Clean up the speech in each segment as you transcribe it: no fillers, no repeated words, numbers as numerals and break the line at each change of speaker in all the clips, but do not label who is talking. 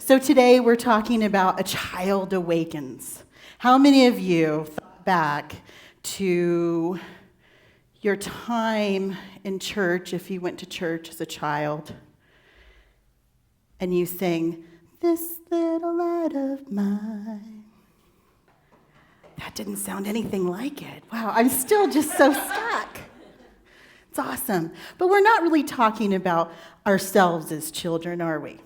So today we're talking about A Child Awakens. How many of you thought back to your time in church, if you went to church as a child, and you sang, "This little light of mine"? That didn't sound anything like it. Wow, I'm still just so stuck. It's awesome. But we're not really talking about ourselves as children, are we?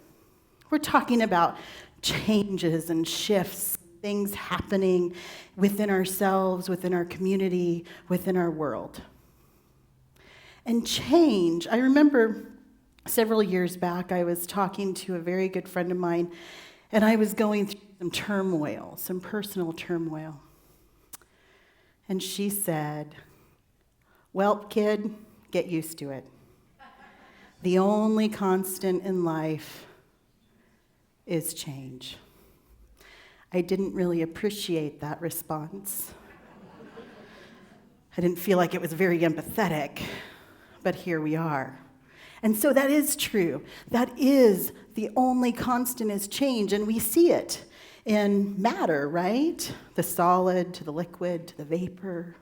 We're talking about changes and shifts, things happening within ourselves, within our community, within our world. And change, I remember several years back, I was talking to a very good friend of mine, and I was going through some turmoil, some personal turmoil. And she said, "Well, kid, get used to it. The only constant in life is change." I didn't really appreciate that response. I didn't feel like it was very empathetic, but here we are. And so that is true. That is the only constant is change, and we see it in matter, right? The solid to the liquid to the vapor.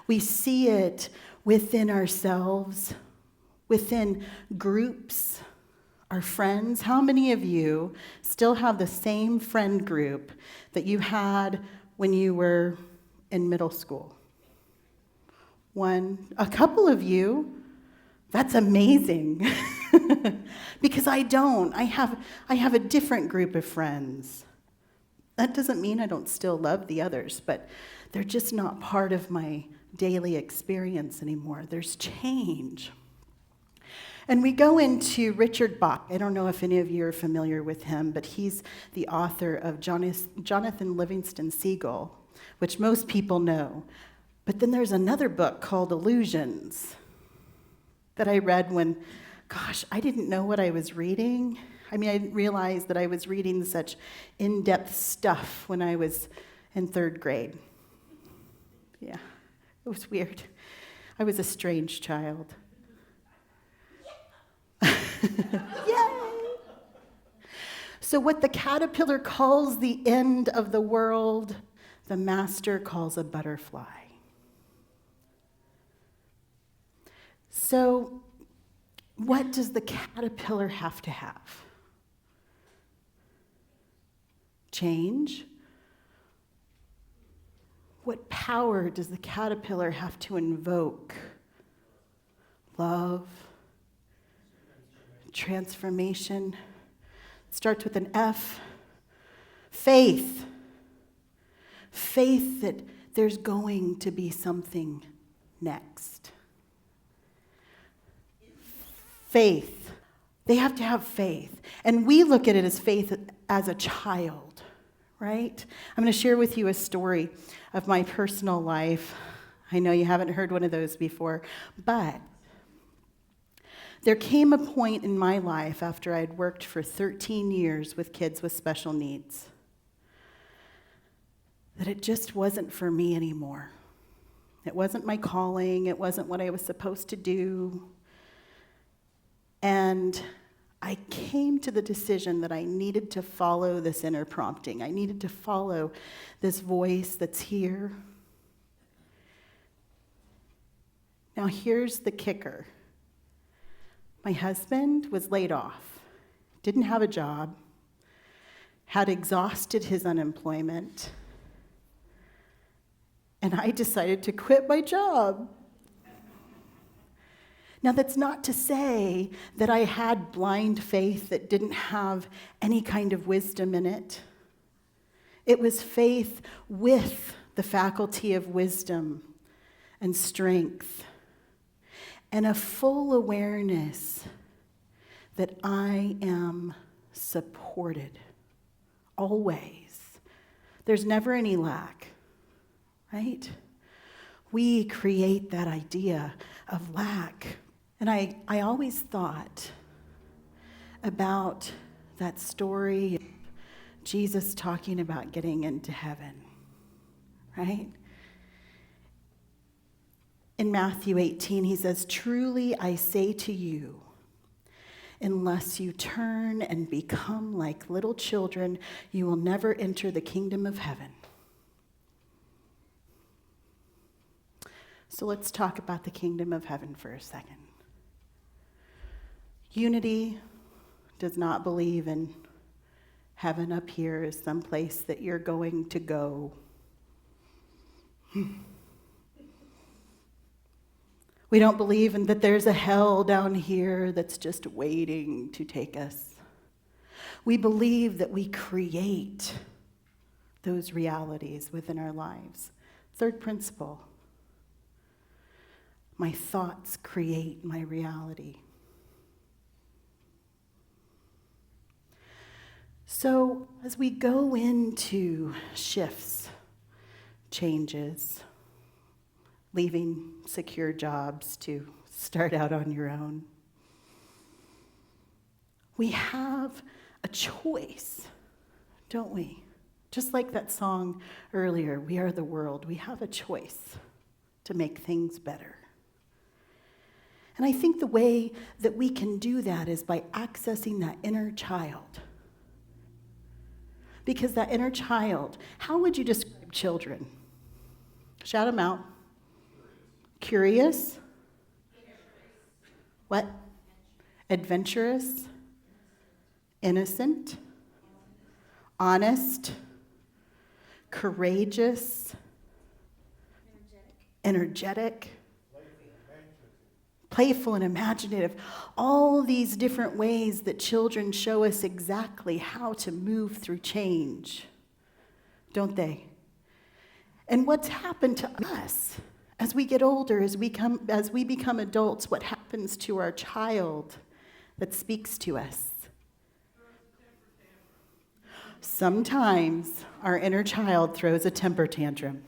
We see it within ourselves, within groups, our friends. How many of you still have the same friend group that you had when you were in middle school? One, a couple of you. That's amazing. Because I don't. I have a different group of friends. That doesn't mean I don't still love the others, but they're just not part of my daily experience anymore. There's change. And we go into Richard Bach. I don't know if any of you are familiar with him, but he's the author of Jonathan Livingston Seagull, which most people know. But then there's another book called Illusions that I read when, I didn't know what I was reading. I didn't realize that I was reading such in-depth stuff when I was in 3rd grade. Yeah, it was weird. I was a strange child. Yay! So what the caterpillar calls the end of the world, the master calls a butterfly. So what does the caterpillar have to have? Change? What power does the caterpillar have to invoke? Love? Transformation? It starts with an F. Faith. Faith that there's going to be something next. Faith. They have to have faith. And we look at it as faith as a child, right? I'm going to share with you a story of my personal life. I know you haven't heard one of those before, but there came a point in my life after I'd worked for 13 years with kids with special needs that it just wasn't for me anymore. It wasn't my calling. It wasn't what I was supposed to do. And I came to the decision that I needed to follow this inner prompting. I needed to follow this voice that's here. Now here's the kicker. My husband was laid off, didn't have a job, had exhausted his unemployment, and I decided to quit my job. Now, that's not to say that I had blind faith that didn't have any kind of wisdom in it. It was faith with the faculty of wisdom and strength and a full awareness that I am supported always. There's never any lack, right? We create that idea of lack. And I always thought about that story of Jesus talking about getting into heaven, right? In Matthew 18, he says, "Truly I say to you, Unless you turn and become like little children, you will never enter the kingdom of heaven. So let's talk about the kingdom of heaven for a second. Unity does not believe in heaven up here as some place that you're going to go. We don't believe in that there's a hell down here that's just waiting to take us. We believe that we create those realities within our lives. Third principle. My thoughts create my reality. So as we go into shifts, changes, leaving secure jobs to start out on your own, we have a choice, don't we? Just like that song earlier, We Are the World, we have a choice to make things better. And I think the way that we can do that is by accessing that inner child. Because that inner child, how would you describe children? Shout them out. Curious? What? Adventurous? Innocent? Honest? Courageous? Energetic? Playful and imaginative. All these different ways that children show us exactly how to move through change, don't they? And what's happened to us as we get older, as we become adults, what happens to our child that speaks to us? Sometimes our inner child throws a temper tantrum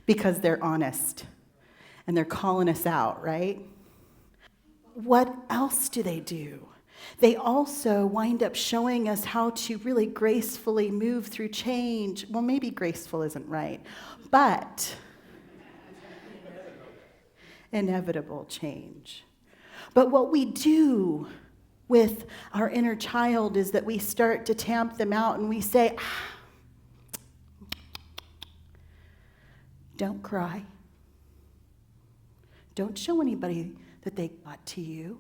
because they're honest and they're calling us out, right? What else do? They also wind up showing us how to really gracefully move through change. Well, maybe graceful isn't right, but inevitable change. But what we do with our inner child is that we start to tamp them out and we say, don't cry. Don't show anybody that they got to you.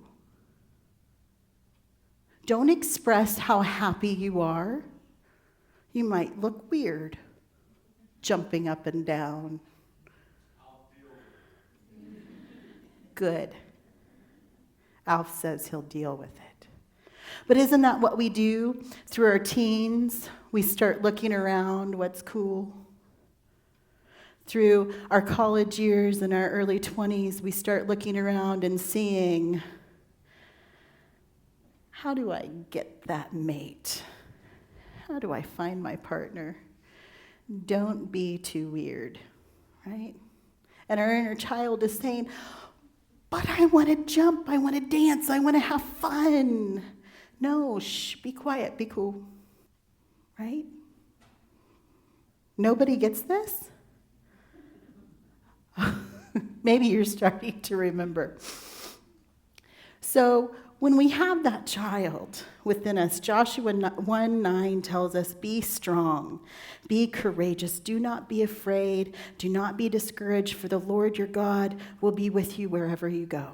Don't express how happy you are. You might look weird, jumping up and down. Good. Alf says he'll deal with it. But isn't that what we do through our teens? We start looking around, what's cool. Through our college years and our early 20s, we start looking around and seeing, how do I get that mate? How do I find my partner? Don't be too weird, right? And our inner child is saying, but I want to jump, I want to dance, I want to have fun. No, shh, be quiet, be cool, right? Nobody gets this? Maybe you're starting to remember. So when we have that child within us, Joshua 1:9 tells us, be strong, be courageous, do not be afraid, do not be discouraged, for the Lord your God will be with you wherever you go.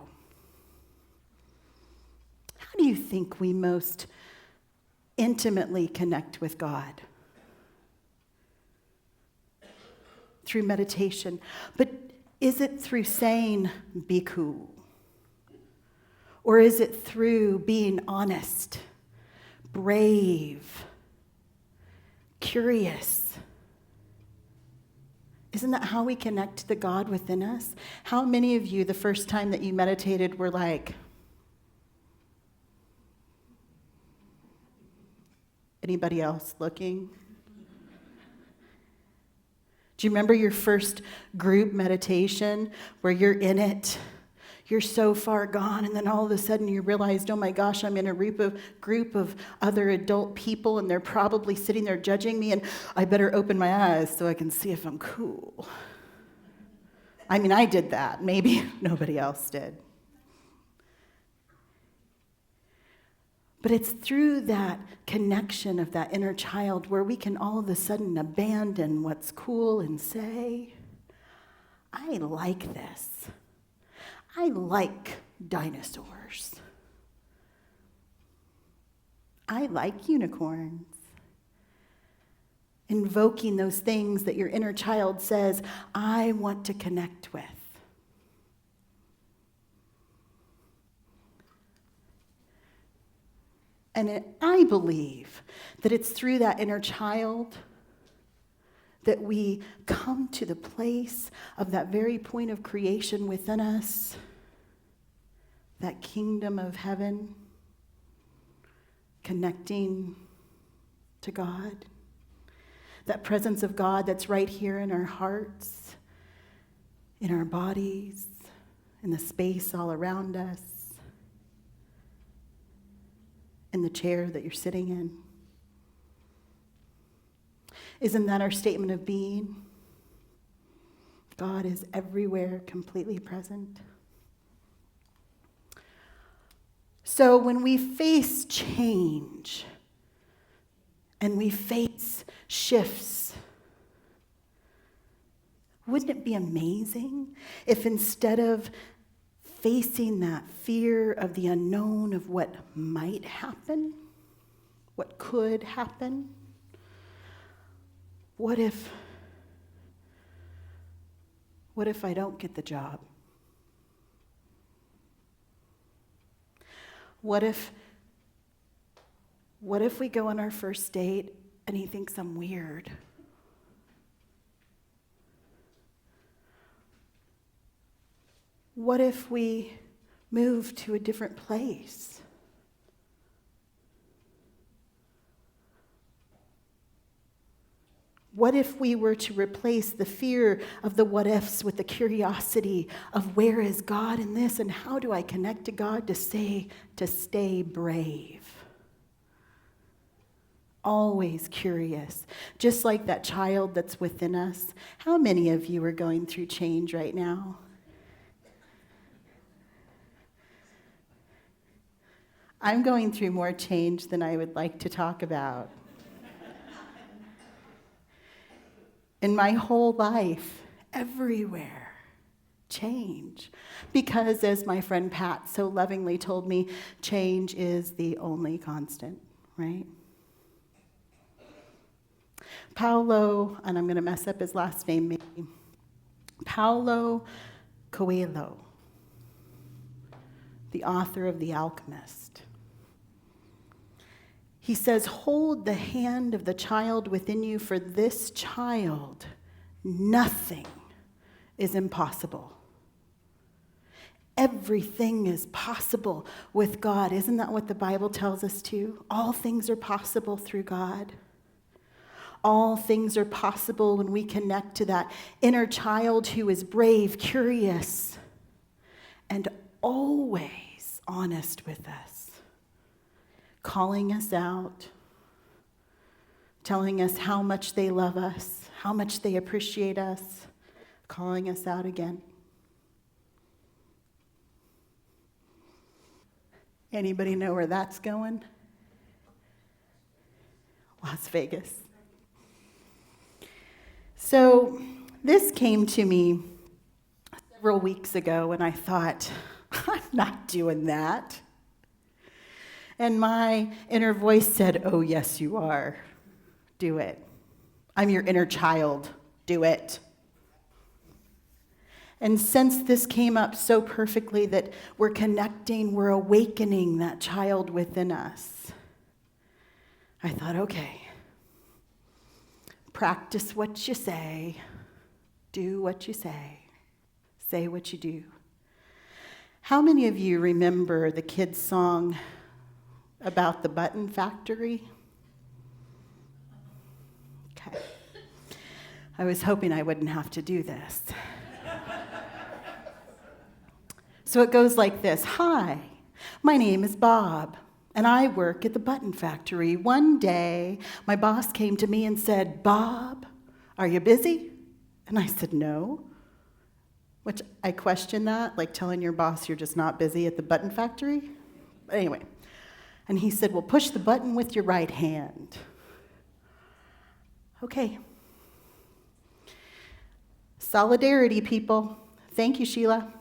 How do you think we most intimately connect with God? Through meditation. But is it through saying, be cool? Or is it through being honest, brave, curious? Isn't that how we connect to the God within us? How many of you, the first time that you meditated, were like, anybody else looking? Do you remember your first group meditation where you're in it? You're so far gone, and then all of a sudden you realized, oh my gosh, I'm in a group of other adult people, and they're probably sitting there judging me, and I better open my eyes so I can see if I'm cool. I mean, I did that. Maybe nobody else did. But it's through that connection of that inner child where we can all of a sudden abandon what's cool and say, I like this. I like dinosaurs. I like unicorns. Invoking those things that your inner child says, I want to connect with. And I believe that it's through that inner child that we come to the place of that very point of creation within us, that kingdom of heaven, connecting to God, that presence of God that's right here in our hearts, in our bodies, in the space all around us, in the chair that you're sitting in. Isn't that our statement of being? God is everywhere, completely present. So when we face change and we face shifts, wouldn't it be amazing if instead of facing that fear of the unknown of what might happen, what could happen, what if I don't get the job? What if we go on our first date and he thinks I'm weird? What if we move to a different place? What if we were to replace the fear of the what ifs with the curiosity of where is God in this and how do I connect to God to stay brave? Always curious, just like that child that's within us. How many of you are going through change right now? I'm going through more change than I would like to talk about. In my whole life, everywhere, change. Because as my friend Pat so lovingly told me, change is the only constant, right? Paulo, and I'm going to mess up his last name maybe, Paulo Coelho, the author of The Alchemist. He says, hold the hand of the child within you, for this child, nothing is impossible. Everything is possible with God. Isn't that what the Bible tells us too? All things are possible through God. All things are possible when we connect to that inner child who is brave, curious, and always honest with us. Calling us out, telling us how much they love us, how much they appreciate us, calling us out again. Anybody know where that's going? Las Vegas. So this came to me several weeks ago, and I thought, I'm not doing that. And my inner voice said, oh, yes, you are. Do it. I'm your inner child. Do it. And since this came up so perfectly that we're connecting, we're awakening that child within us, I thought, okay, practice what you say, do what you say what you do. How many of you remember the kids' song about the button factory? Okay. I was hoping I wouldn't have to do this. So it goes like this. Hi, my name is Bob, and I work at the button factory. One day, my boss came to me and said, Bob, are you busy? And I said, no. Which I questioned that, like telling your boss you're just not busy at the button factory. But anyway, And he said, well, push the button with your right hand. Okay. Solidarity, people. Thank you, Sheila.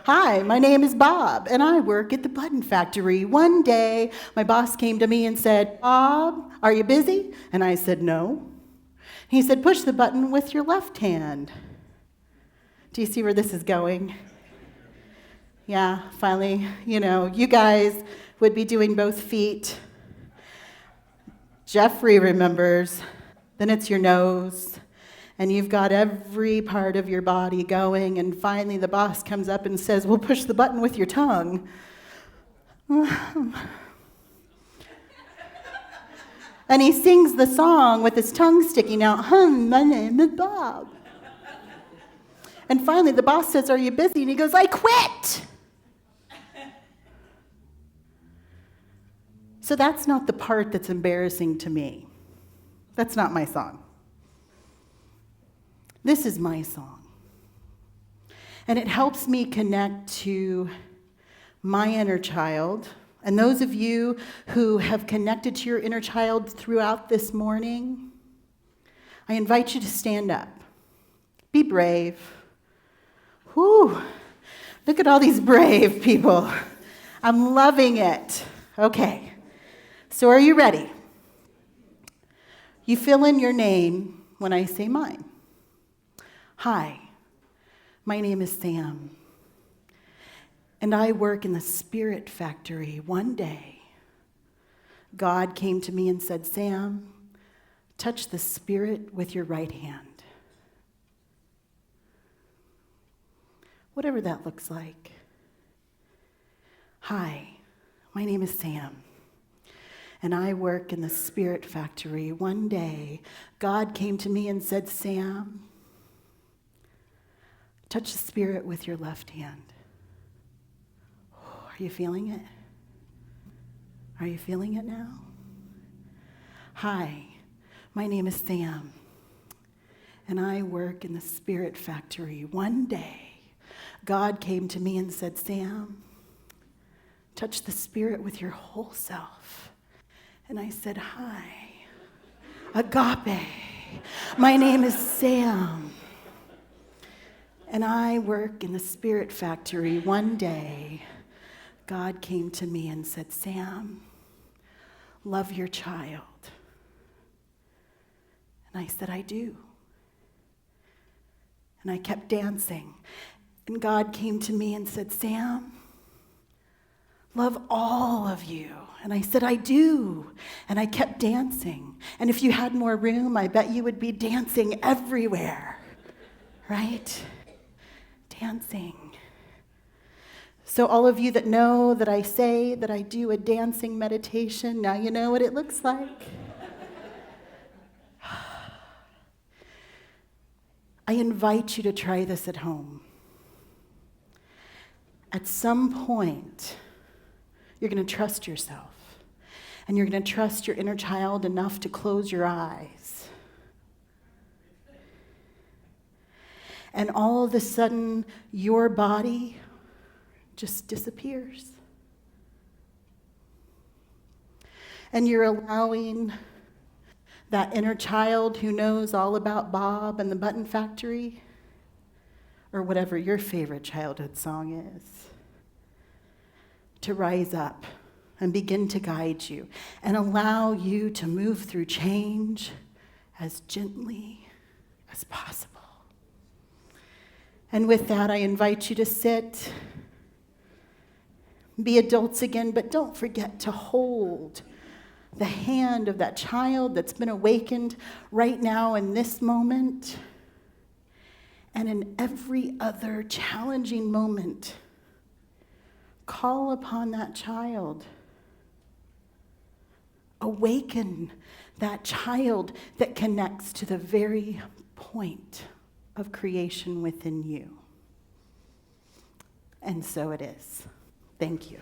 Hi, my name is Bob, and I work at the button factory. One day, my boss came to me and said, Bob, are you busy? And I said, no. He said, push the button with your left hand. Do you see where this is going? Yeah, finally, you guys would be doing both feet. Jeffrey remembers. Then it's your nose. And you've got every part of your body going, and finally the boss comes up and says, well, push the button with your tongue. And he sings the song with his tongue sticking out, my name is Bob. And finally the boss says, are you busy? And he goes, I quit. So that's not the part that's embarrassing to me. That's not my song. This is my song. And it helps me connect to my inner child. And those of you who have connected to your inner child throughout this morning, I invite you to stand up. Be brave. Whew. Look at all these brave people. I'm loving it. Okay. So are you ready? You fill in your name when I say mine. Hi, my name is Sam, and I work in the spirit factory. One day, God came to me and said, Sam, touch the spirit with your right hand. Whatever that looks like. Hi, my name is Sam, and I work in the spirit factory. One day, God came to me and said, Sam, touch the spirit with your left hand. Are you feeling it? Are you feeling it now? Hi, my name is Sam, and I work in the spirit factory. One day, God came to me and said, Sam, touch the spirit with your whole self. And I said, hi, agape. My name is Sam, and I work in the spirit factory. One day, God came to me and said, Sam, love your child. And I said, I do. And I kept dancing. And God came to me and said, Sam, love all of you. And I said, I do. And I kept dancing. And if you had more room, I bet you would be dancing everywhere, right? Dancing. So all of you that know that I say that I do a dancing meditation, now you know what it looks like. I invite you to try this at home. At some point, you're going to trust yourself, and you're going to trust your inner child enough to close your eyes. And all of a sudden, your body just disappears. And you're allowing that inner child who knows all about Bob and the Button Factory, or whatever your favorite childhood song is, to rise up and begin to guide you and allow you to move through change as gently as possible. And with that, I invite you to sit, be adults again, but don't forget to hold the hand of that child that's been awakened right now in this moment and in every other challenging moment. Call upon that child. Awaken that child that connects to the very point of creation within you. And so it is. Thank you.